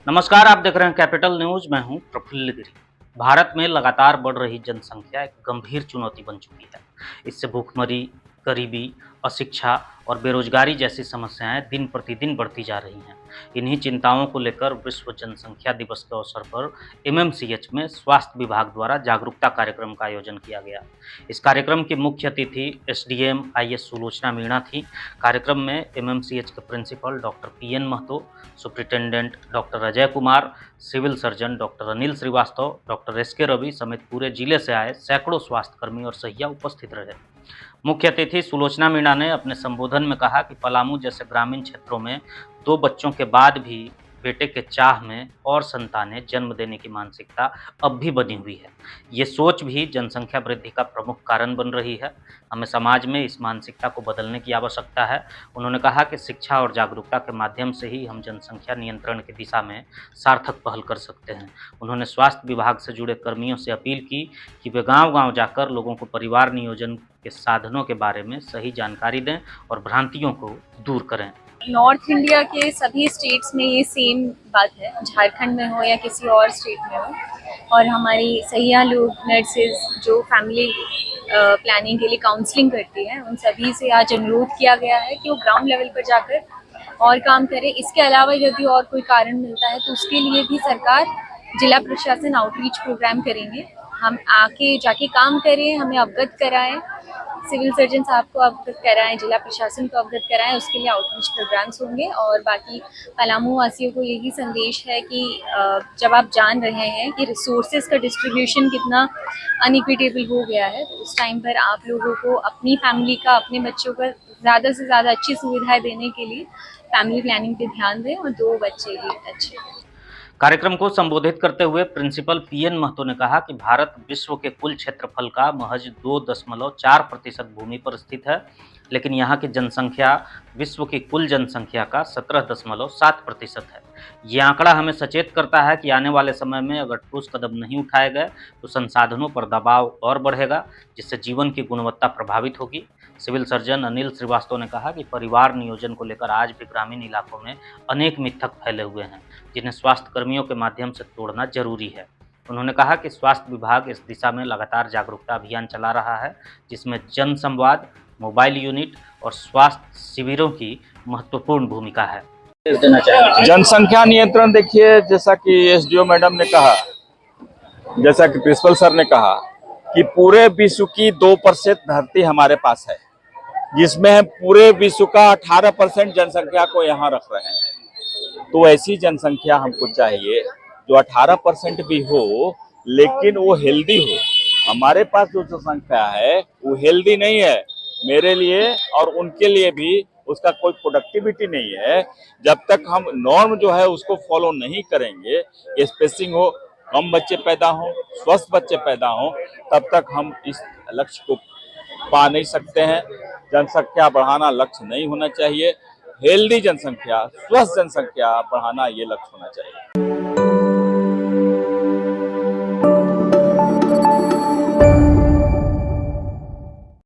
नमस्कार, आप देख रहे हैं कैपिटल न्यूज। मैं हूं प्रफुल्ल गिरी। भारत में लगातार बढ़ रही जनसंख्या एक गंभीर चुनौती बन चुकी है। इससे भूखमरी, गरीबी, अशिक्षा और बेरोजगारी जैसी समस्याएं दिन प्रतिदिन बढ़ती जा रही हैं। इन्हीं चिंताओं को लेकर विश्व जनसंख्या दिवस के अवसर पर एमएमसीएच में स्वास्थ्य विभाग द्वारा जागरूकता कार्यक्रम का आयोजन किया गया। इस कार्यक्रम की मुख्य अतिथि एसडीएम आईएएस सुलोचना मीणा थी। कार्यक्रम में एमएमसीएच के principal doctor PN Mahato, superintendent doctor Ajay Kumar, civil surgeon doctor Anil Srivastava, doctor SK Ravi समेत पूरे जिले से आए सैकड़ों स्वास्थ्यकर्मी और सहिया उपस्थित रहे। मुख्य अतिथि सुलोचना मीणा ने अपने संबोधन में कहा कि पलामू जैसे ग्रामीण क्षेत्रों में 2 बच्चों के बाद भी बेटे के चाह में और संतानें जन्म देने की मानसिकता अब भी बनी हुई है। ये सोच भी जनसंख्या वृद्धि का प्रमुख कारण बन रही है। हमें समाज में इस मानसिकता को बदलने की आवश्यकता है। उन्होंने कहा कि शिक्षा और जागरूकता के माध्यम से ही हम जनसंख्या नियंत्रण की दिशा में सार्थक पहल कर सकते हैं। उन्होंने स्वास्थ्य विभाग से जुड़े कर्मियों से अपील की कि वे गांव-गांव जाकर लोगों को परिवार नियोजन के साधनों के बारे में सही जानकारी दें और भ्रांतियों को दूर करें। नॉर्थ इंडिया के सभी स्टेट्स में ये सेम बात है, झारखंड में हो या किसी और स्टेट में हो। और हमारी सहिया लोग, नर्सेज जो फैमिली प्लानिंग के लिए काउंसलिंग करती हैं, उन सभी से आज अनुरोध किया गया है कि वो ग्राउंड लेवल पर जाकर और काम करें। इसके अलावा यदि और कोई कारण मिलता है तो उसके लिए भी सरकार, जिला प्रशासन आउटरीच प्रोग्राम करेंगे। हम आके जाके काम करें, हमें अवगत कराएं, सिविल सर्जन साहब को अवगत कराएं, जिला प्रशासन को अवगत कराएं, उसके लिए आउटरीच प्रोग्राम्स होंगे। और बाकी पलामू वासियों को यही संदेश है कि जब आप जान रहे हैं कि रिसोर्सेज का डिस्ट्रीब्यूशन कितना अनइक्विटेबल हो गया है, तो उस टाइम पर आप लोगों को अपनी फैमिली का, अपने बच्चों का ज़्यादा से ज़्यादा अच्छी सुविधाएं देने के लिए फैमिली प्लानिंग पे ध्यान दें और 2 बच्चे ही अच्छे। कार्यक्रम को संबोधित करते हुए प्रिंसिपल पीएन महतो ने कहा कि भारत विश्व के कुल क्षेत्रफल का महज 2.4% भूमि पर स्थित है, लेकिन यहाँ की जनसंख्या विश्व की कुल जनसंख्या का 17.7% है। ये आंकड़ा हमें सचेत करता है कि आने वाले समय में अगर ठोस कदम नहीं उठाए गए तो संसाधनों पर दबाव और बढ़ेगा, जिससे जीवन की गुणवत्ता प्रभावित होगी। सिविल सर्जन अनिल श्रीवास्तव ने कहा कि परिवार नियोजन को लेकर आज भी ग्रामीण इलाकों में अनेक मिथक फैले हुए हैं, जिन्हें स्वास्थ्य कर्मियों के माध्यम से तोड़ना जरूरी है। उन्होंने कहा कि स्वास्थ्य विभाग इस दिशा में लगातार जागरूकता अभियान चला रहा है, जिसमें जन संवाद, मोबाइल यूनिट और स्वास्थ्य शिविरों की महत्वपूर्ण भूमिका है। जनसंख्या नियंत्रण, देखिए, जैसा कि एसडीओ मैडम ने कहा, जैसा कि प्रिंसिपल सर ने कहा कि पूरे विश्व की 2% धरती हमारे पास है, जिसमें हम पूरे विश्व का 18% जनसंख्या को यहाँ रख रहे हैं। तो ऐसी जनसंख्या हमको चाहिए जो 18% भी हो, लेकिन वो हेल्दी हो। हमारे पास जो जनसंख्या है वो हेल्दी नहीं है, मेरे लिए और उनके लिए भी उसका कोई प्रोडक्टिविटी नहीं है। जब तक हम नॉर्म जो है उसको फॉलो नहीं करेंगे, स्पेसिंग हो, कम बच्चे पैदा हों, स्वस्थ बच्चे पैदा हों, तब तक हम इस लक्ष्य को पा नहीं सकते हैं। जनसंख्या बढ़ाना लक्ष्य नहीं होना चाहिए, हेल्दी जनसंख्या, स्वस्थ जनसंख्या बढ़ाना ये लक्ष्य होना चाहिए।